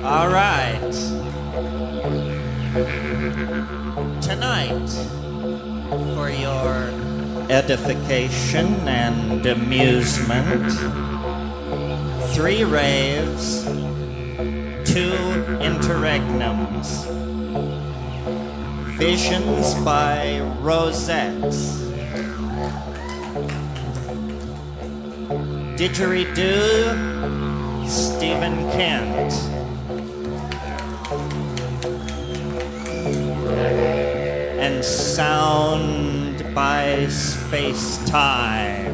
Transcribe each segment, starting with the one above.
All right. Tonight, for your edification and amusement, 3 raves, 2 interregnums, visions by rosettes, didgeridoo, Stephen Kent, and sound by space-time.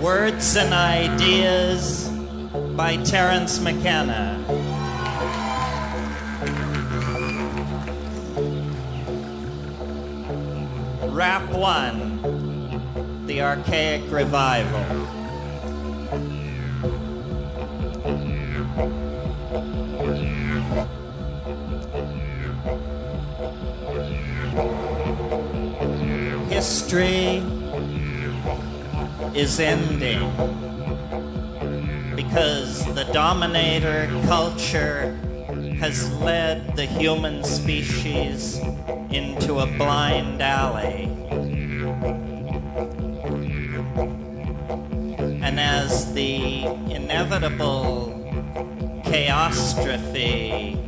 Words and ideas by Terrence McKenna. Rap 1, The Archaic Revival. History is ending because the dominator culture has led the human species into a blind alley. And as the inevitable chaostrophe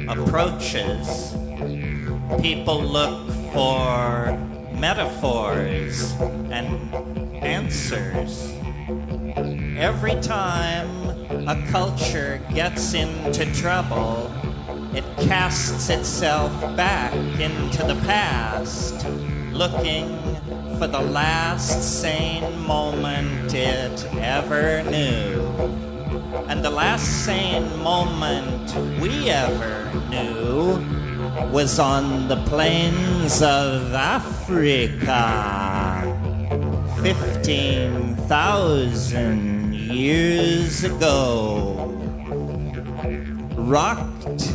approaches, people look for metaphors and answers. Every time a culture gets into trouble, it casts itself back into the past, looking for the last sane moment it ever knew. And the last sane moment we ever knew was on the plains of Africa 15,000 years ago. Rocked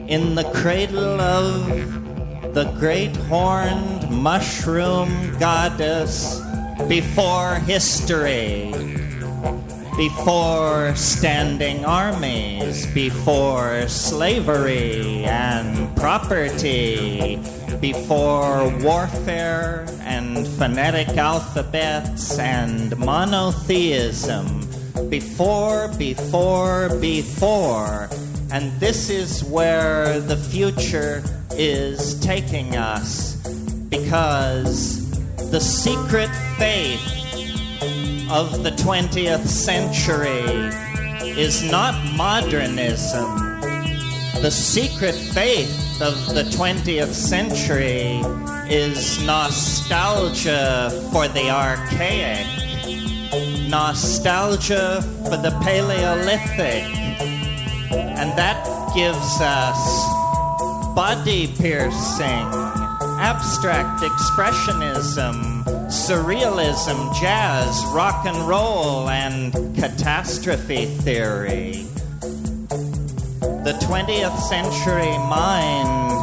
in the cradle of the great horned mushroom goddess before history, before standing armies, before slavery and property, before warfare and phonetic alphabets and monotheism, before. And this is where the future is taking us, because the secret faith of the 20th century is not modernism. The secret faith of the 20th century is nostalgia for the archaic, nostalgia for the Paleolithic, and that gives us body-piercing abstract expressionism, surrealism, jazz, rock and roll, and catastrophe theory. The 20th century mind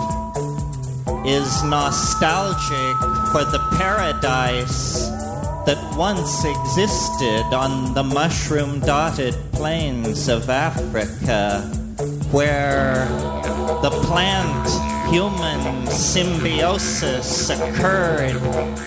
is nostalgic for the paradise that once existed on the mushroom-dotted plains of Africa, where the plant-human symbiosis occurred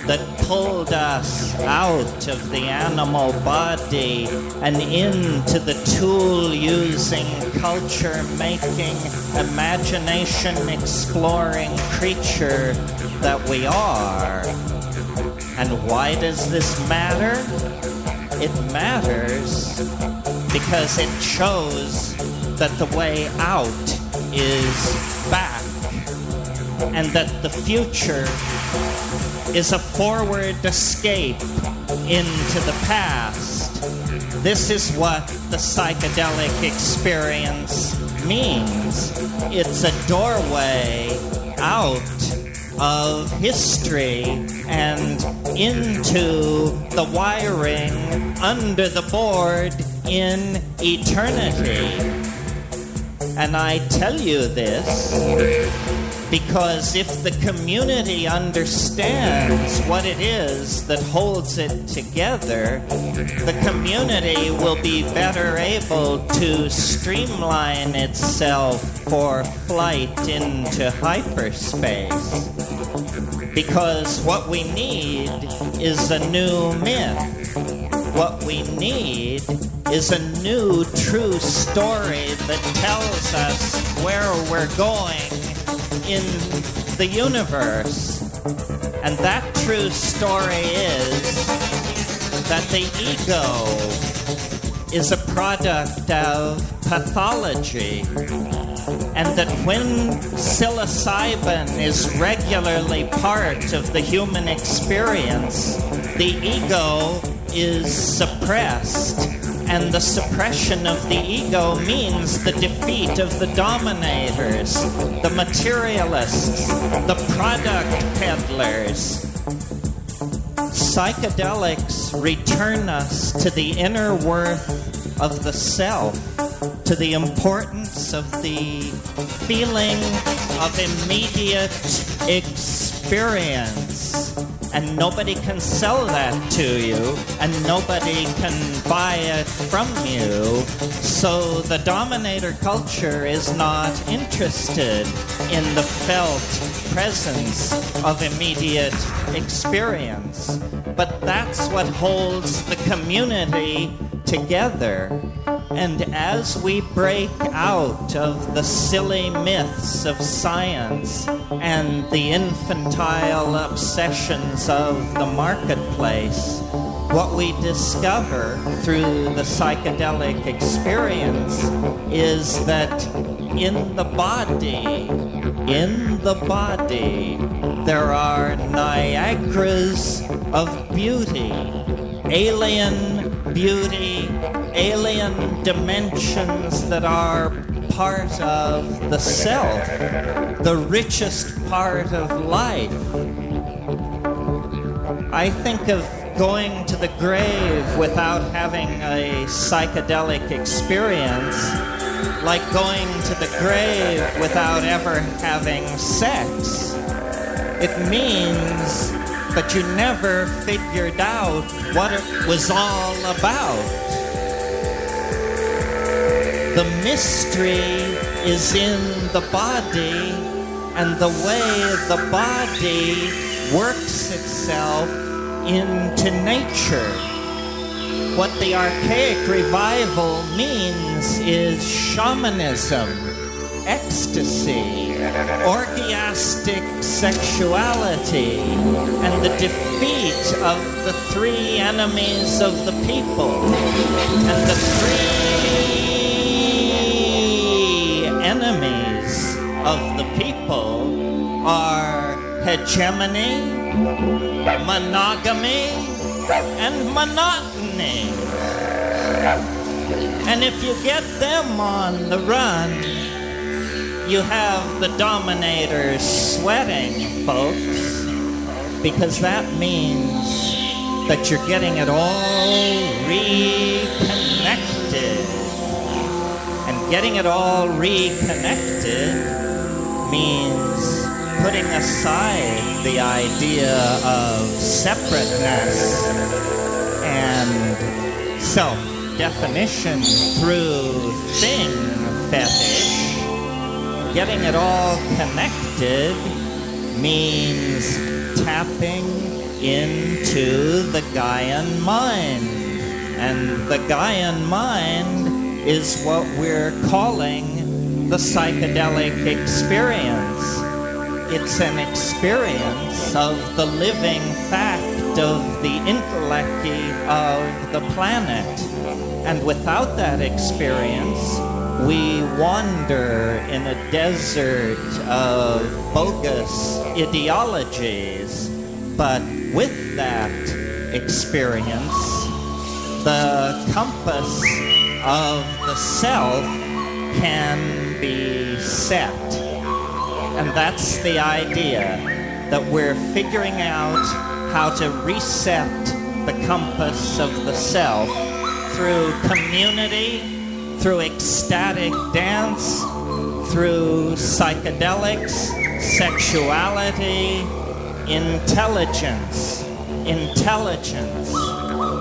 that pulled us out of the animal body and into the tool-using, culture-making, imagination-exploring creature that we are. And why does this matter? It matters because it shows that the way out is back, and that the future is a forward escape into the past. This is what the psychedelic experience means. It's a doorway out of history and into the wiring under the board in eternity. And I tell you this because if the community understands what it is that holds it together, the community will be better able to streamline itself for flight into hyperspace. Because what we need is a new myth. What we need is a new true story that tells us where we're going in the universe. And that true story is that the ego is a product of pathology, and that when psilocybin is regularly part of the human experience, the ego is suppressed, and the suppression of the ego means the defeat of the dominators, the materialists, the product peddlers. Psychedelics return us to the inner worth of the self, to the importance of the feeling of immediate experience. And nobody can sell that to you, and nobody can buy it from you. So the dominator culture is not interested in the felt presence of immediate experience. But that's what holds the community together. And as we break out of the silly myths of science and the infantile obsessions of the marketplace, what we discover through the psychedelic experience is that in the body, there are Niagaras of beauty, alien beauty, alien dimensions that are part of the self, the richest part of life. I think of going to the grave without having a psychedelic experience like going to the grave without ever having sex. It means that you never figured out what it was all about. The mystery is in the body and the way the body works itself into nature. What the archaic revival means is shamanism, ecstasy, orgiastic sexuality, and the defeat of the three enemies of the people. And the three enemies of the people are hegemony, monogamy, and monotony. And if you get them on the run, you have the dominators sweating, folks. because that means that you're getting it all reconnected. And getting it all reconnected means putting aside the idea of separateness and self-definition through thing fetish. Getting it all connected means tapping into the Gaian mind. And the Gaian mind is what we're calling the psychedelic experience. It's an experience of the living fact of the intellecty of the planet. And without that experience, we wander in a desert of bogus ideologies. But with that experience, the compass of the self can be set. And that's the idea, that we're figuring out how to reset the compass of the self through community, through ecstatic dance, through psychedelics, sexuality, intelligence. Intelligence.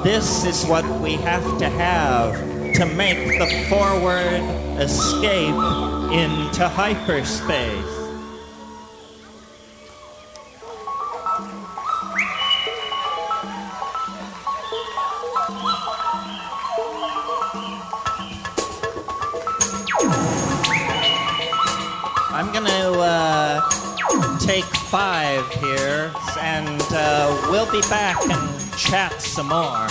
This is what we have to have to make the forward escape into hyperspace. I'm going to take 5 here, and we'll be back and chat some more.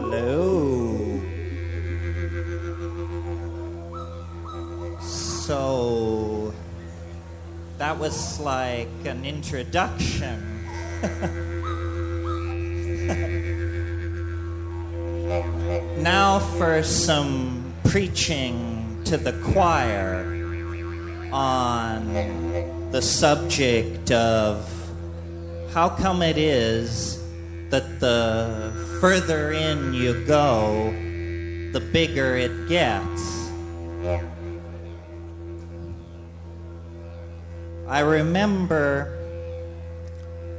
Hello. So that was like an introduction. Now for some preaching to the choir on the subject of how come it is that the further in you go, the bigger it gets. I remember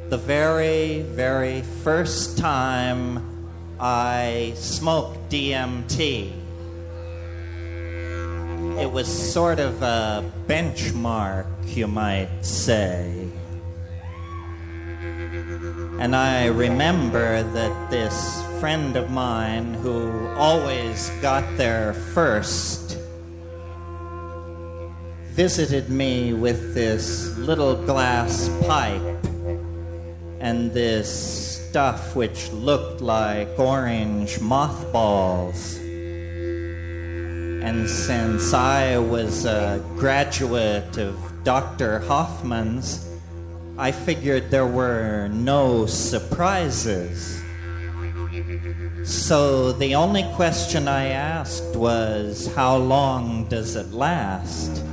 the very, very first time I smoked DMT. It was sort of a benchmark, you might say. And I remember that this friend of mine who always got there first visited me with this little glass pipe and this stuff which looked like orange mothballs. And since I was a graduate of Dr. Hoffman's, I figured there were no surprises. So the only question I asked was, how long does it last?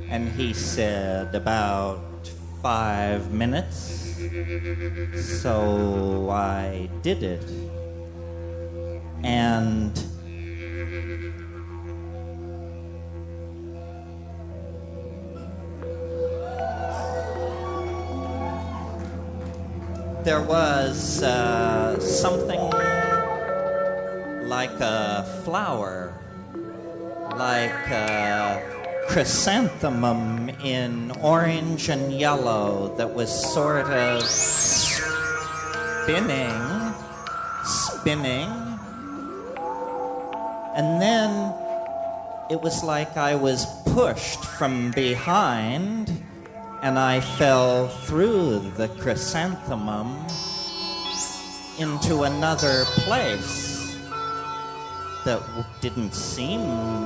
And he said, about 5 minutes. So I did it. And there was something like a flower, like a chrysanthemum in orange and yellow that was sort of spinning, and then it was like I was pushed from behind and I fell through the chrysanthemum into another place that didn't seem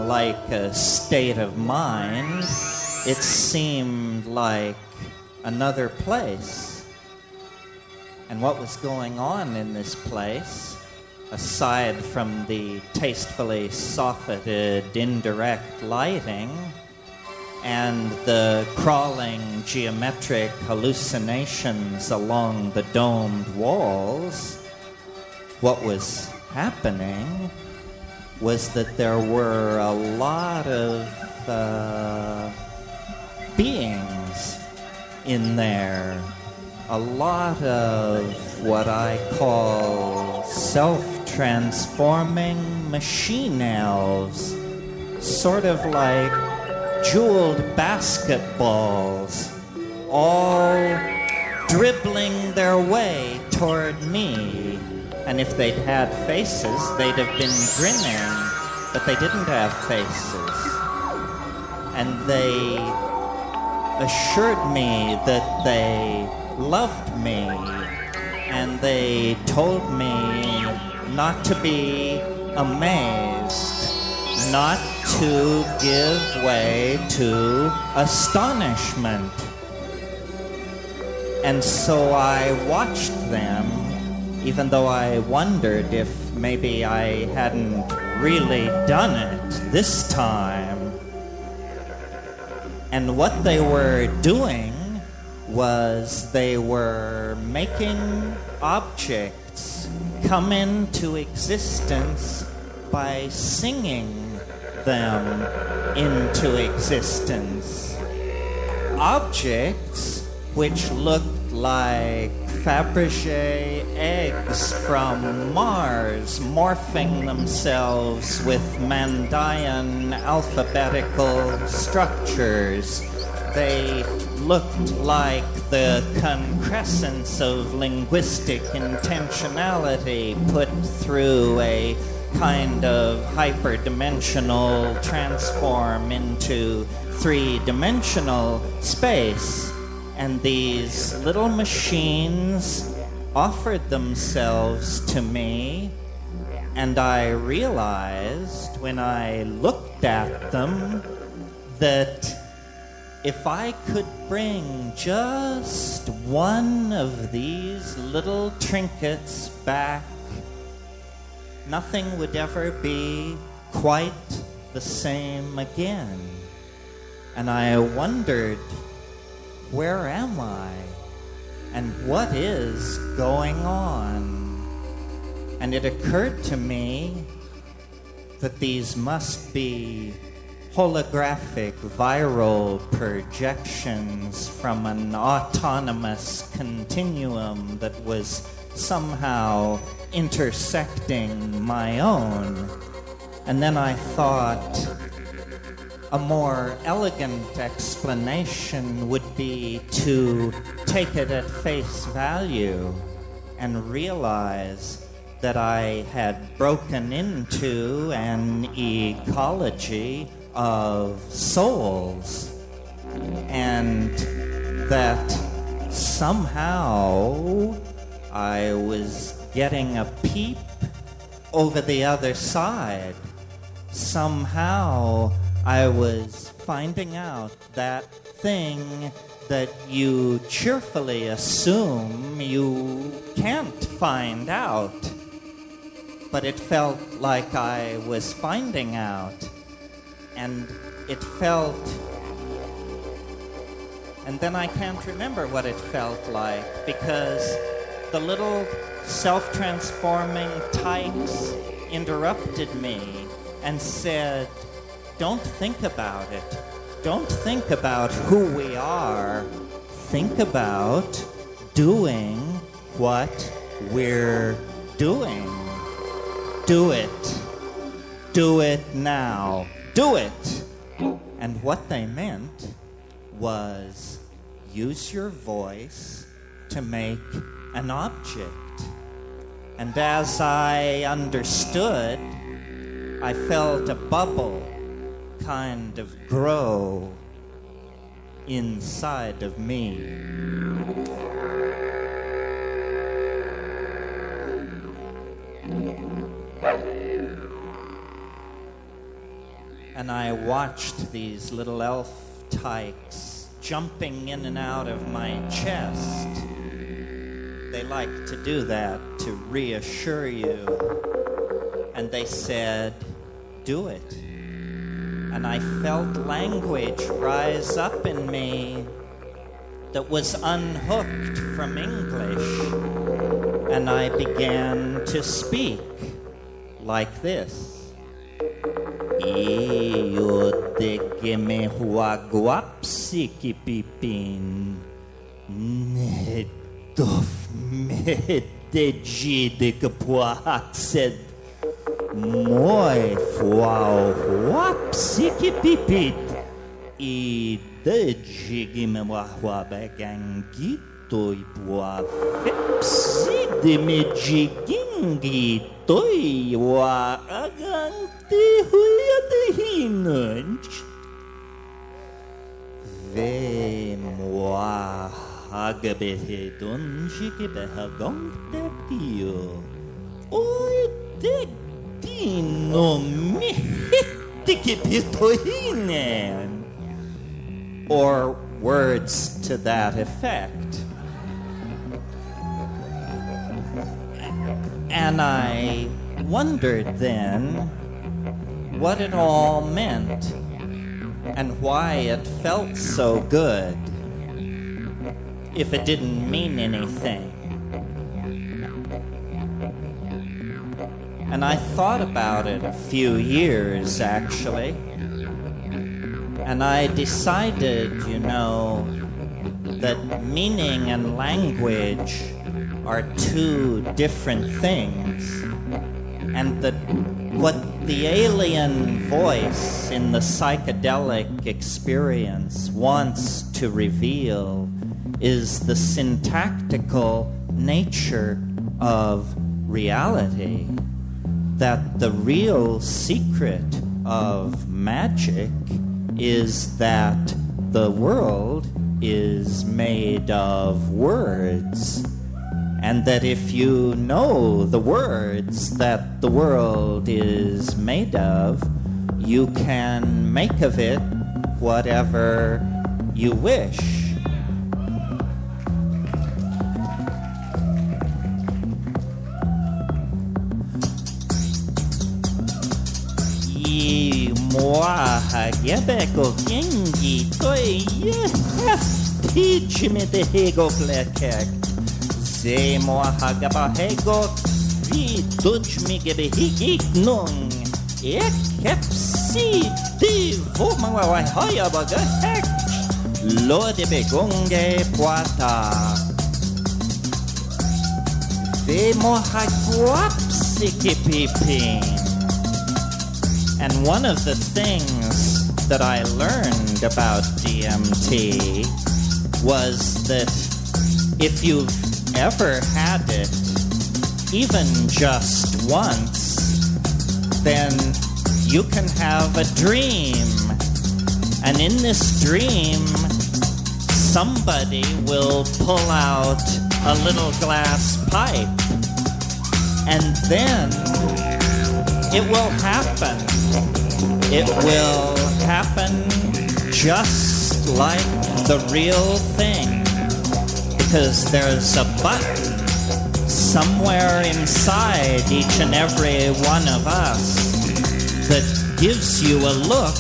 like a state of mind. It seemed like another place. And what was going on in this place, aside from the tastefully soffitted indirect lighting and the crawling geometric hallucinations along the domed walls, what was happening was that there were a lot of beings in there, a lot of what I call self-transforming machine elves, sort of like jeweled basketballs, all dribbling their way toward me. And if they'd had faces, they'd have been grinning, but they didn't have faces. And they assured me that they loved me, and they told me not to be amazed, not to give way to astonishment. And so I watched them, even though I wondered if maybe I hadn't really done it this time. And what they were doing was they were making objects come into existence by singing them into existence. Objects which looked like Fabergé eggs from Mars morphing themselves with Mandaean alphabetical structures. They looked like the concrescence of linguistic intentionality put through a kind of hyperdimensional transform into three-dimensional space. And these little machines offered themselves to me And I realized when I looked at them that if I could bring just one of these little trinkets back, nothing would ever be quite the same again. And I wondered, where am I? And what is going on? And it occurred to me that these must be holographic viral projections from an autonomous continuum that was somehow intersecting my own. And then I thought a more elegant explanation would be to take it at face value and realize that I had broken into an ecology of souls, and that somehow I was getting a peep over the other side. Somehow I was finding out that thing that you cheerfully assume you can't find out. But it felt like I was finding out. And it felt... And then I can't remember what it felt like, because the little self-transforming tykes interrupted me and said, don't think about it. Don't think about who we are. Think about doing what we're doing. Do it. Do it now. Do it. And what they meant was use your voice to make an object. And as I understood, I felt a bubble kind of grow inside of me. And I watched these little elf tykes jumping in and out of my chest. They like to do that to reassure you. And they said, do it. And I felt language rise up in me that was unhooked from English. And I began to speak like this. Io te que me huaguapsi ki pipin. Nedof me te jide que poaxed. Moi fuau huapsi ki pipit. I de jigi me wahuabegangito i poafepsi de me jigingito i waagante huya de hinunch. Ve moi hagabehe donji que behagante tio. Oi de dino me que pitohinen. Or words to that effect. And I wondered then what it all meant and why it felt so good if it didn't mean anything. And I thought about it a few years, actually. And I decided, that meaning and language are two different things. And that what the alien voice in the psychedelic experience wants to reveal is the syntactical nature of reality. That the real secret of magic is that the world is made of words, and that if you know the words that the world is made of, you can make of it whatever you wish. Moi hagebeko gengi toi teach me the hego klekek. Ze moi hagaba hego vi tuch me gebe higik nung. Ekepsi di voma wa haya baga hek. Lo de begonge poata. Ve moi haguapsi kipipin. And one of the things that I learned about DMT was that if you've ever had it, even just once, then you can have a dream. And in this dream, somebody will pull out a little glass pipe. And then it will happen. It will happen just like the real thing. Because there's a button somewhere inside each and every one of us that gives you a look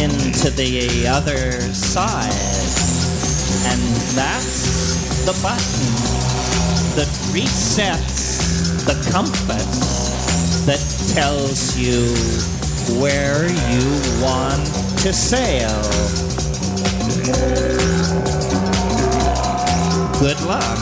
into the other side. And that's the button that resets the compass that tells you where you want to sail. Good luck.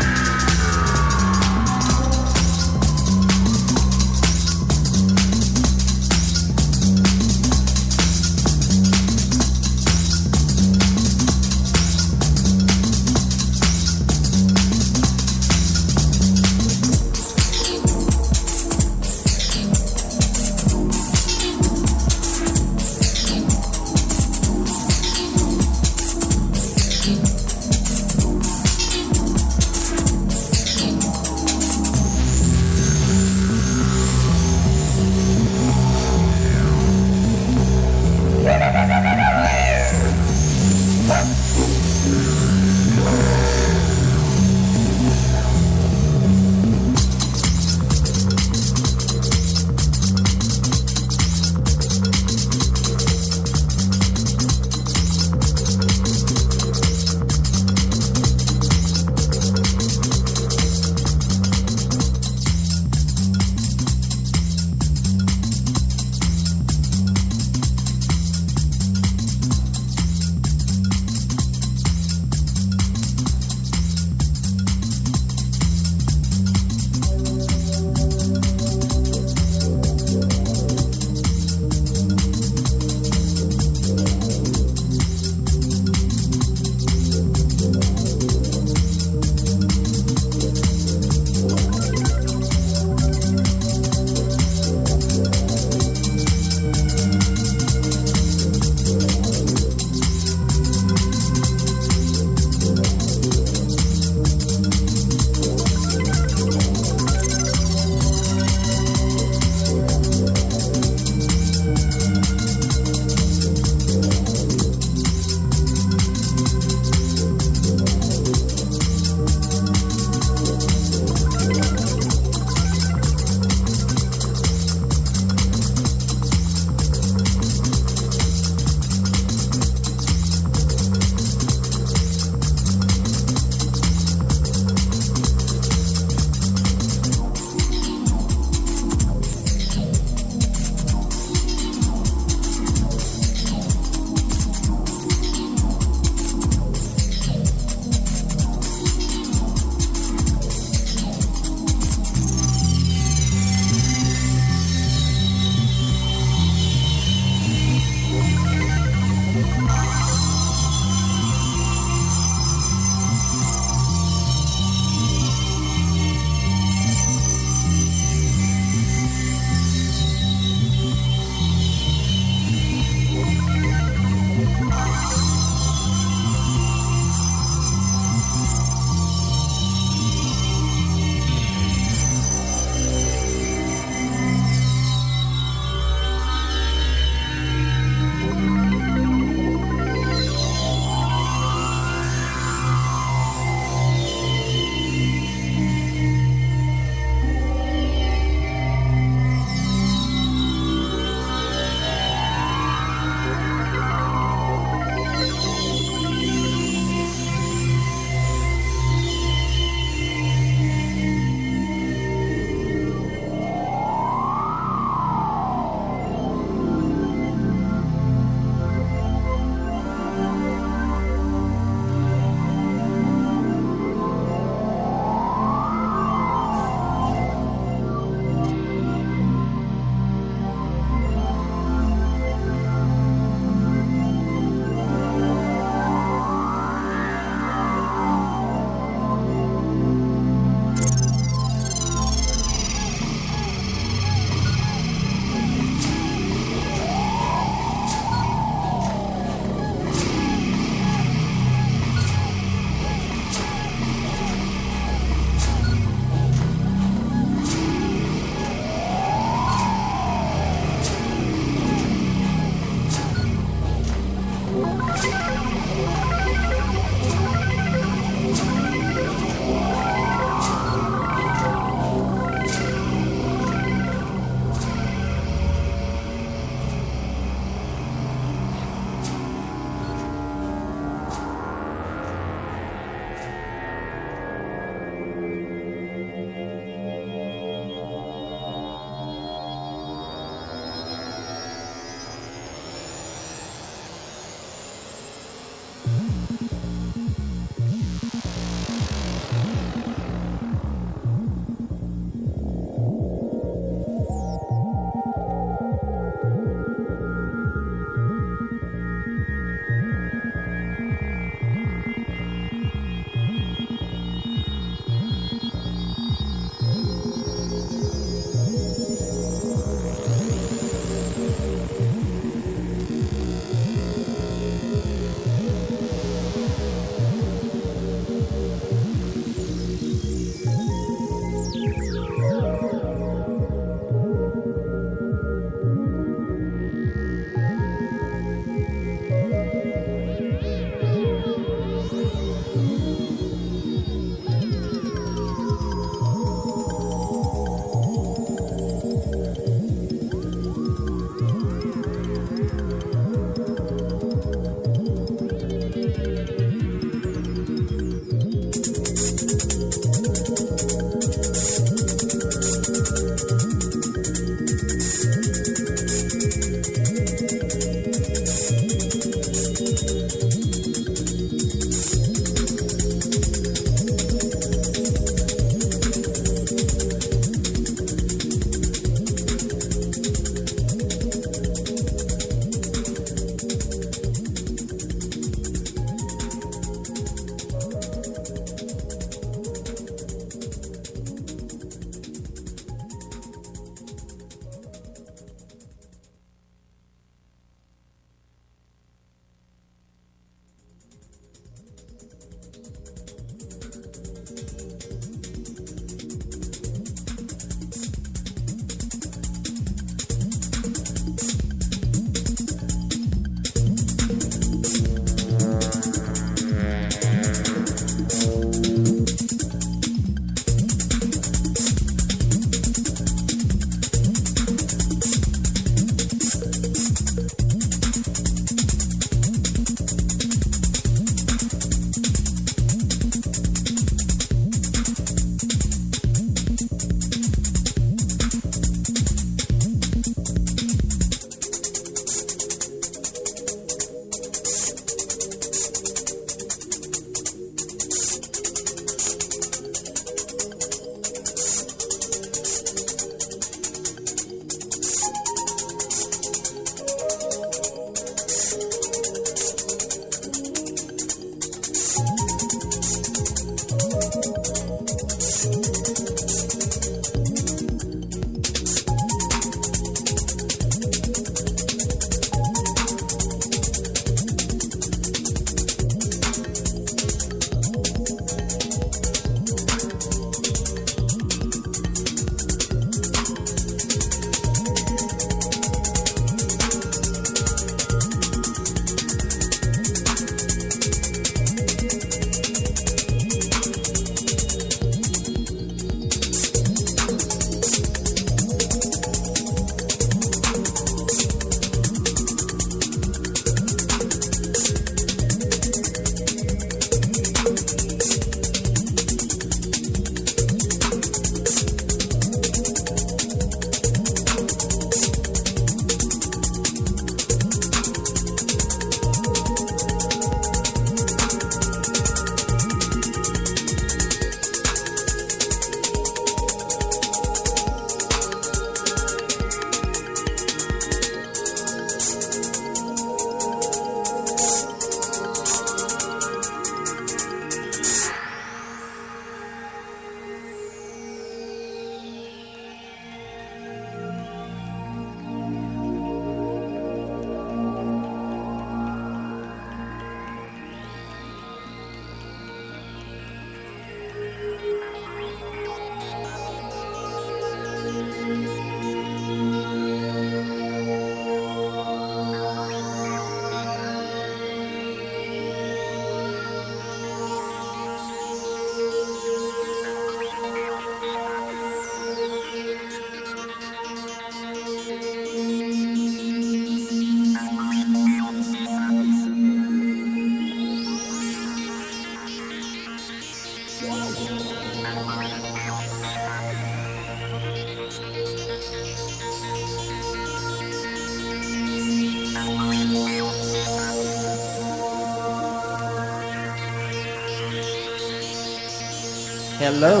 Hello.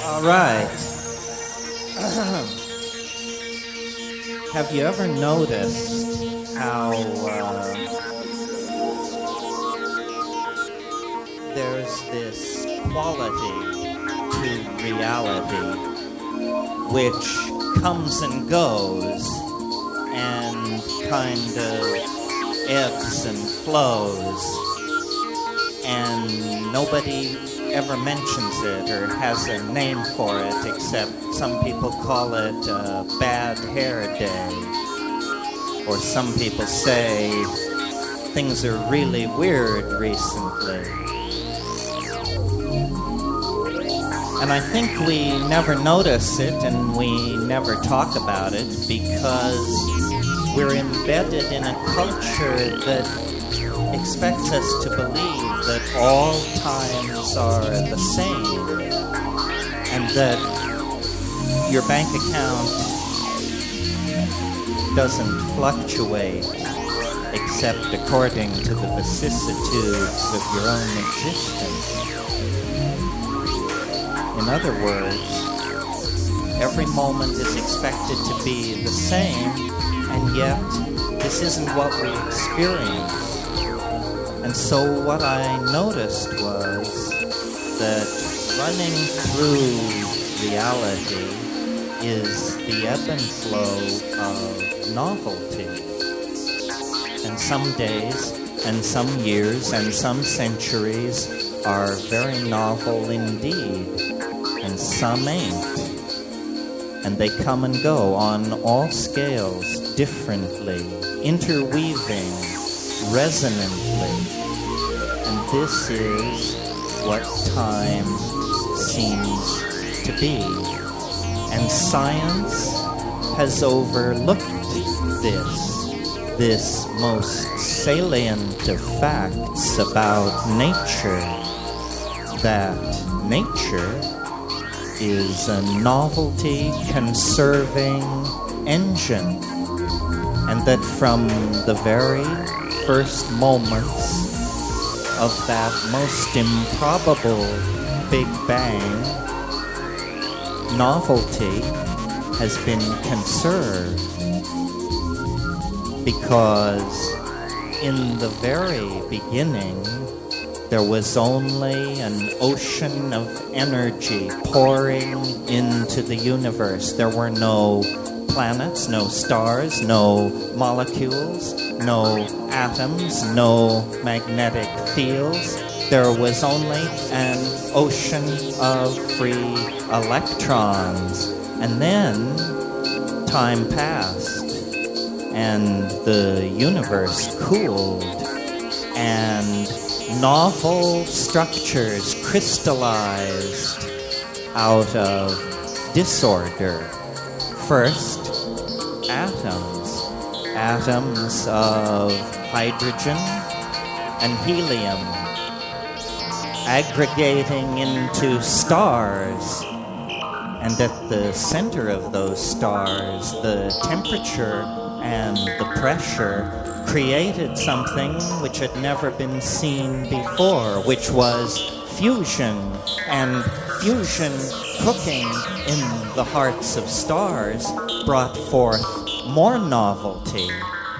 All right. Have you ever noticed how there's this quality to reality which comes and goes and kind of ebbs and flows, and nobody ever mentions it or has a name for it, except some people call it a bad hair day, or some people say things are really weird recently. And I think we never notice it and we never talk about it because we're embedded in a culture that expects us to believe that all times are the same and that your bank account doesn't fluctuate except according to the vicissitudes of your own existence. In other words, every moment is expected to be the same, and yet this isn't what we experience. And so what I noticed was that running through reality is the ebb and flow of novelty. And some days, and some years, and some centuries are very novel indeed, and some ain't. And they come and go on all scales, differently, interweaving, resonantly. And this is what time seems to be. And science has overlooked this most salient of facts about nature, that nature is a novelty-conserving engine, and that from the very first moments of that most improbable Big Bang, novelty has been conserved, because in the very beginning there was only an ocean of energy pouring into the universe. There were no planets, no stars, no molecules, no atoms, no magnetic fields. There was only an ocean of free electrons. And then time passed, and the universe cooled, and novel structures crystallized out of disorder. First, atoms of hydrogen and helium, aggregating into stars. And at the center of those stars, the temperature and the pressure created something which had never been seen before, which was fusion. And fusion cooking in the hearts of stars brought forth more novelty.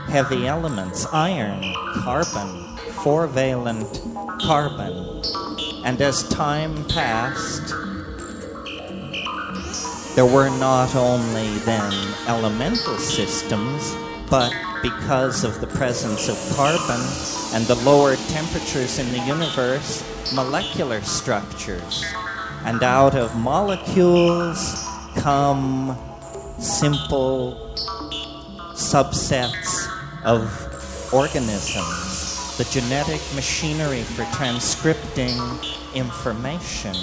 Heavy elements, iron, carbon, 4-valent carbon. And as time passed, there were not only then elemental systems, but because of the presence of carbon and the lower temperatures in the universe, molecular structures. And out of molecules come simple subsets of organisms, the genetic machinery for transcripting information,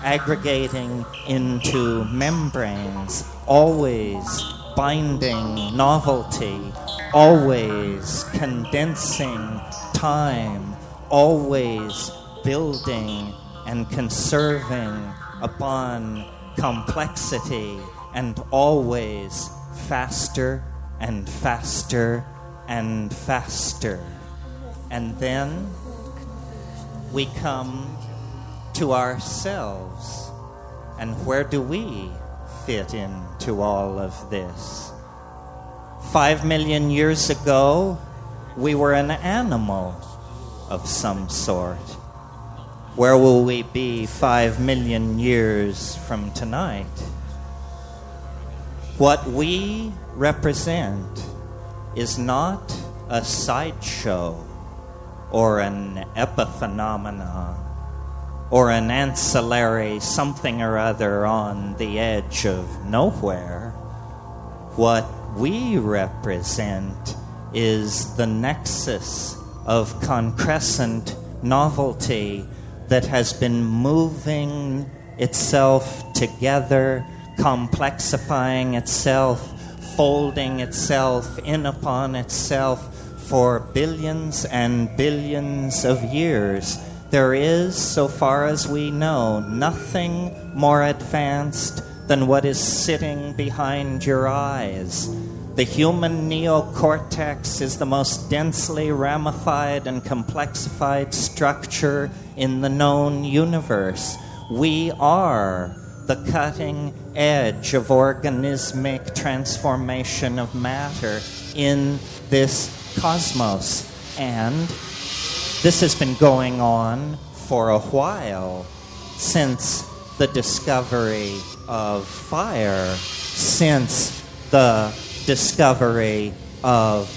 aggregating into membranes, always binding novelty, always condensing time, always building and conserving upon complexity, and always faster and faster and faster. And then we come to ourselves. And where do we fit into all of this? 5 million years ago, we were an animal of some sort. Where will we be 5 million years from tonight? What we represent is not a sideshow or an epiphenomena or an ancillary something or other on the edge of nowhere. What we represent is the nexus of concrescent novelty that has been moving itself together, complexifying itself, folding itself in upon itself for billions and billions of years. There is, so far as we know, nothing more advanced than what is sitting behind your eyes. The human neocortex is the most densely ramified and complexified structure in the known universe. We are the cutting edge of organismic transformation of matter in this cosmos. And this has been going on for a while, since the discovery of fire, since the discovery of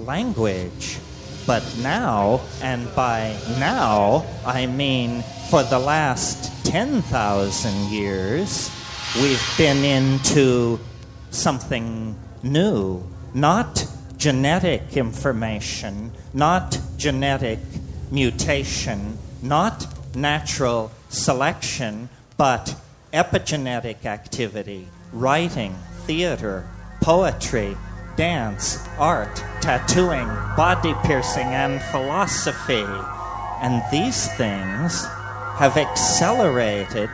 language. But now, and by now I mean for the last 10,000 years, we've been into something new. Not genetic information, not genetic mutation, not natural selection, but epigenetic activity, writing, theater, poetry, dance, art, tattooing, body piercing, and philosophy. And these things have accelerated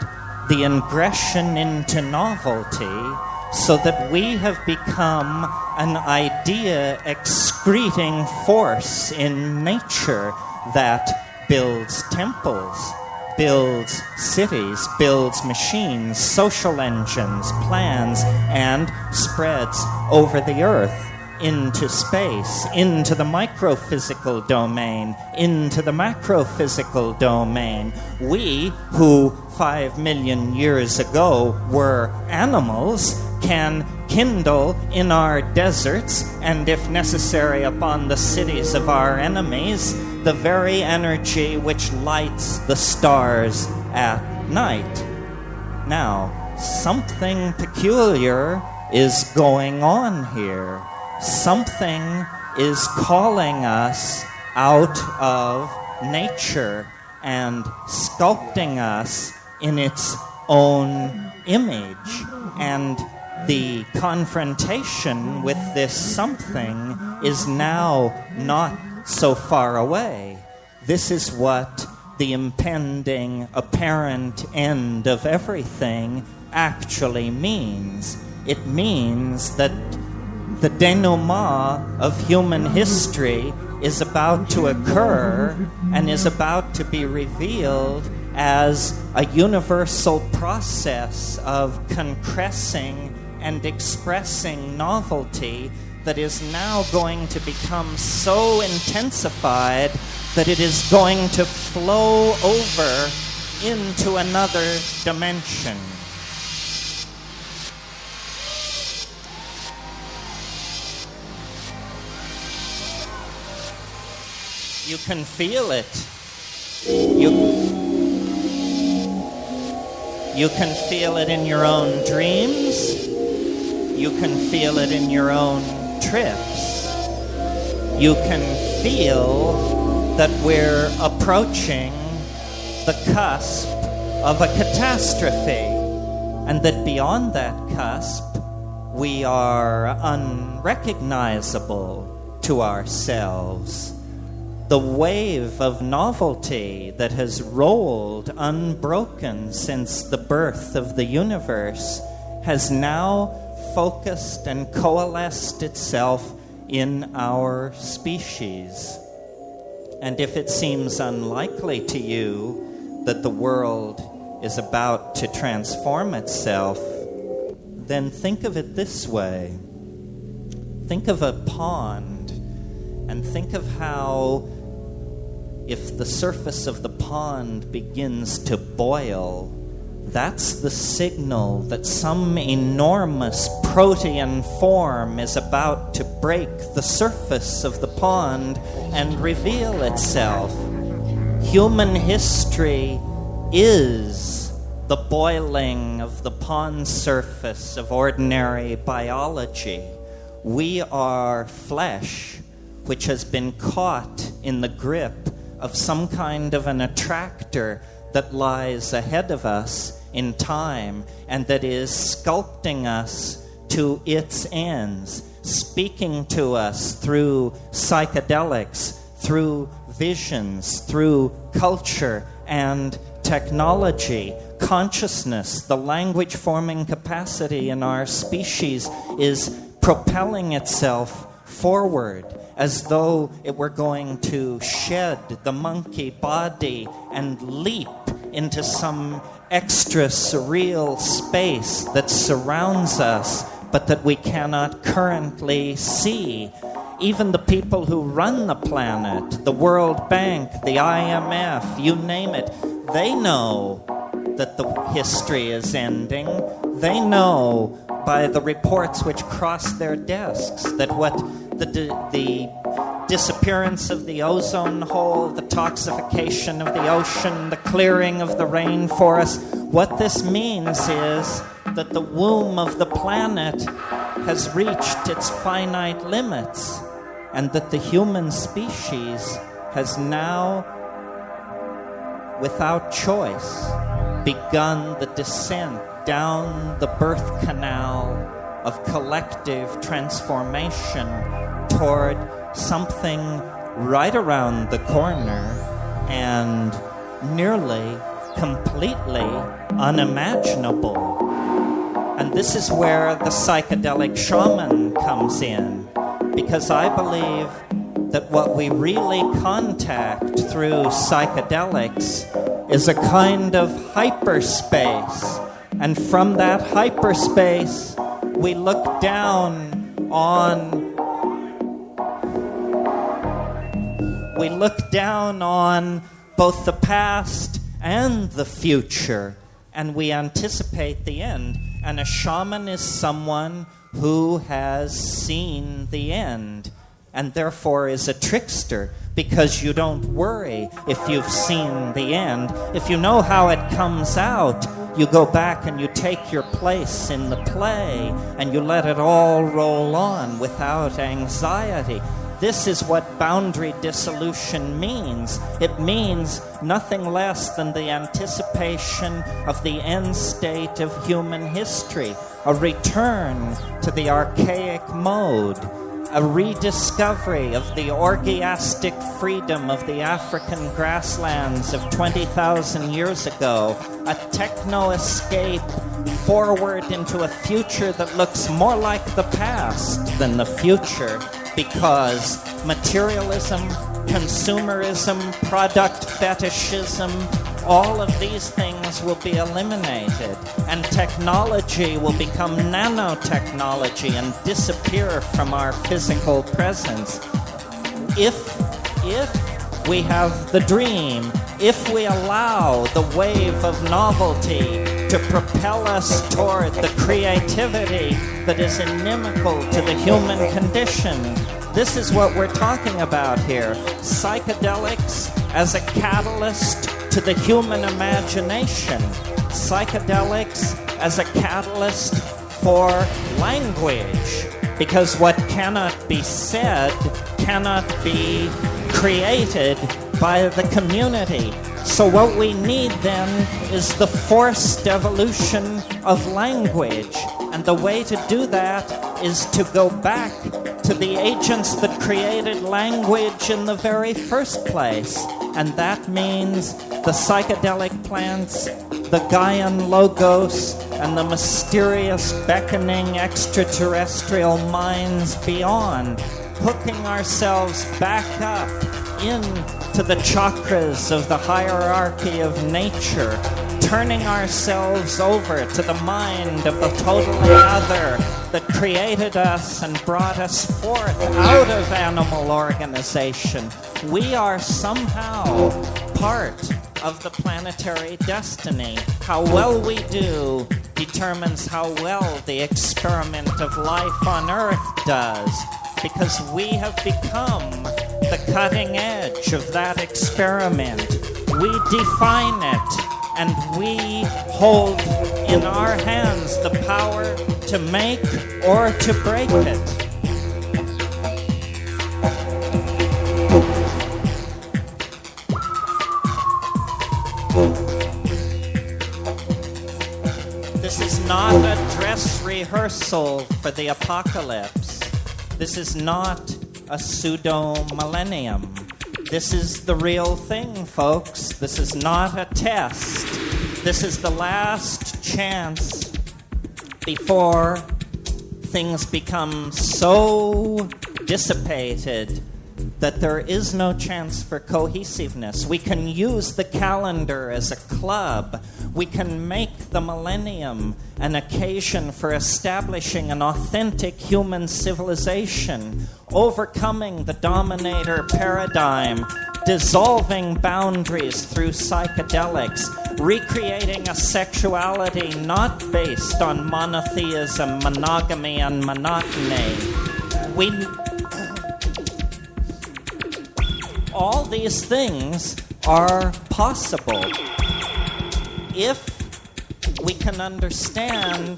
the ingression into novelty so that we have become an idea-excreting force in nature that builds temples, builds cities, builds machines, social engines, plans, and spreads over the earth, into space, into the microphysical domain, into the macrophysical domain. We, who 5 million years ago were animals, can kindle in our deserts, and if necessary upon the cities of our enemies, the very energy which lights the stars at night. Now, something peculiar is going on here. Something is calling us out of nature and sculpting us in its own image. And the confrontation with this something is now not so far away. This is what the impending apparent end of everything actually means. It means that the denouement of human history is about to occur and is about to be revealed as a universal process of concressing and expressing novelty that is now going to become so intensified that it is going to flow over into another dimension. You can feel it. You can feel it in your own dreams. You can feel it in your own trips. You can feel that we're approaching the cusp of a catastrophe, and that beyond that cusp, we are unrecognizable to ourselves. The wave of novelty that has rolled unbroken since the birth of the universe has now focused and coalesced itself in our species. And if it seems unlikely to you that the world is about to transform itself, then think of it this way. Think of a pond, and think of how if the surface of the pond begins to boil, that's the signal that some enormous protean form is about to break the surface of the pond and reveal itself. Human history is the boiling of the pond surface of ordinary biology. We are flesh which has been caught in the grip of some kind of an attractor that lies ahead of us in time and that is sculpting us to its ends, speaking to us through psychedelics, through visions, through culture and technology. Consciousness, the language-forming capacity in our species, is propelling itself forward as though it were going to shed the monkey body and leap into some extra surreal space that surrounds us, but that we cannot currently see. Even the people who run the planet, the World Bank, the IMF, you name it, they know that the history is ending. They know by the reports which cross their desks that what the disappearance of the ozone hole, the toxification of the ocean, the clearing of the rainforest, what this means is that the womb of the planet has reached its finite limits, and that the human species has now, without choice, begun the descent down the birth canal of collective transformation toward something right around the corner and nearly completely unimaginable. And this is where the psychedelic shaman comes in, because I believe that what we really contact through psychedelics is a kind of hyperspace. And from that hyperspace, we look down on both the past and the future, and we anticipate the end. And a shaman is someone who has seen the end, and therefore is a trickster, because you don't worry if you've seen the end. If you know how it comes out, you go back and you take your place in the play, and you let it all roll on without anxiety. This is what boundary dissolution means. It means nothing less than the anticipation of the end state of human history, a return to the archaic mode, a rediscovery of the orgiastic freedom of the African grasslands of 20,000 years ago, a techno-escape forward into a future that looks more like the past than the future, because materialism, consumerism, product fetishism, all of these things will be eliminated, and technology will become nanotechnology and disappear from our physical presence. If we have the dream, if we allow the wave of novelty to propel us toward the creativity that is inimical to the human condition, this is what we're talking about here. Psychedelics as a catalyst to the human imagination. Psychedelics as a catalyst for language. Because what cannot be said cannot be created by the community. So what we need then is the forced evolution of language. And the way to do that is to go back to the agents that created language in the very first place. And that means the psychedelic plants, the Gaian logos, and the mysterious beckoning extraterrestrial minds beyond, hooking ourselves back up into to the chakras of the hierarchy of nature, turning ourselves over to the mind of the totally other that created us and brought us forth out of animal organization. We are somehow part of the planetary destiny. How well we do determines how well the experiment of life on Earth does, because we have become the cutting edge of that experiment. We define it, and we hold in our hands the power to make or to break it. This is not a dress rehearsal for the apocalypse. This is not a pseudo-millennium. This is the real thing, folks. This is not a test. This is the last chance before things become so dissipated that there is no chance for cohesiveness. We can use the calendar as a club. We can make the millennium an occasion for establishing an authentic human civilization, overcoming the dominator paradigm, dissolving boundaries through psychedelics, recreating a sexuality not based on monotheism, monogamy, and monotony. All these things are possible if we can understand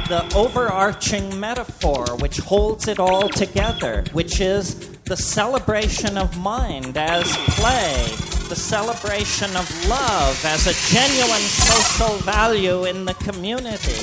the overarching metaphor which holds it all together, which is the celebration of mind as play, the celebration of love as a genuine social value in the community.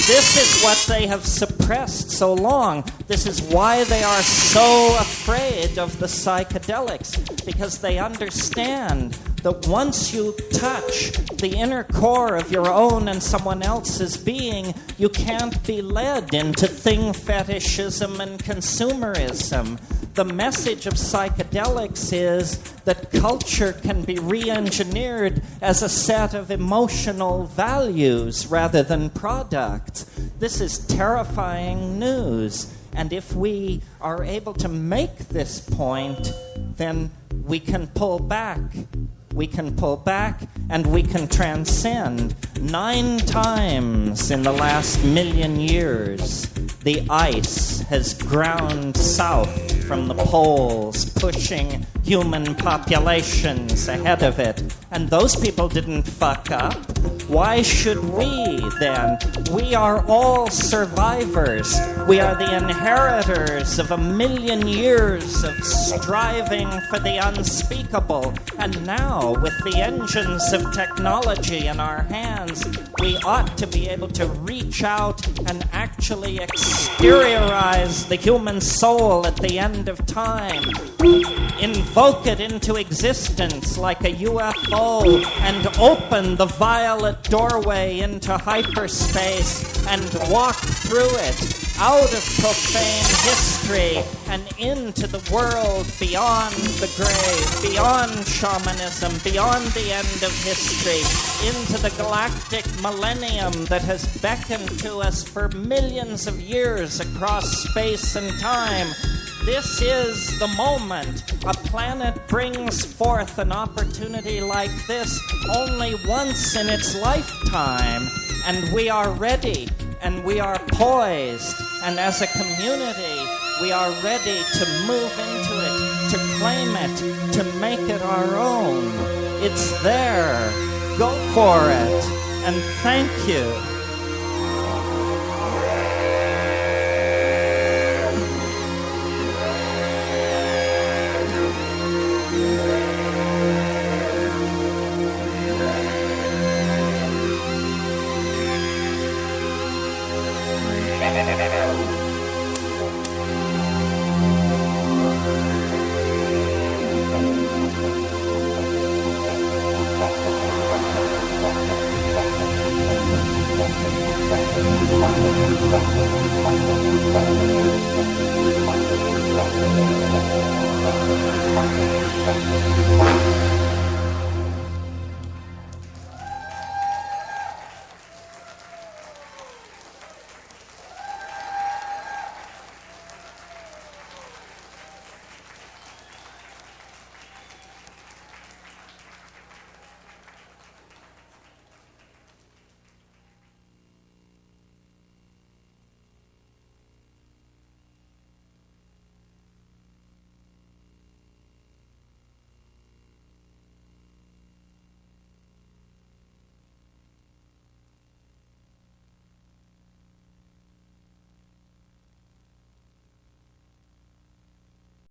This is what they have suppressed so long. This is why they are so afraid of the psychedelics, because they understand that once you touch the inner core of your own and someone else's being, you can't be led into thing fetishism and consumerism. The message of psychedelics is that culture can be re-engineered as a set of emotional values rather than products. This is terrifying news. And if we are able to make this point, then we can pull back. We can pull back and we can transcend. 9 times in the last 1,000,000 years, the ice has ground south from the poles, pushing human populations ahead of it. And those people didn't fuck up. Why should we then? We are all survivors. We are the inheritors of 1,000,000 years of striving for the unspeakable. And now, with the engines of technology in our hands, we ought to be able to reach out and actually exteriorize the human soul at the end of time. Invoke it into existence like a UFO and open the violet doorway into hyperspace and walk through it out of profane history and into the world beyond the grave, beyond shamanism, beyond the end of history, into the galactic millennium that has beckoned to us for millions of years across space and time. This is the moment. A planet brings forth an opportunity like this only once in its lifetime, and we are ready, and we are poised, and as a community, we are ready to move into it, to claim it, to make it our own. It's there. Go for it, and thank you.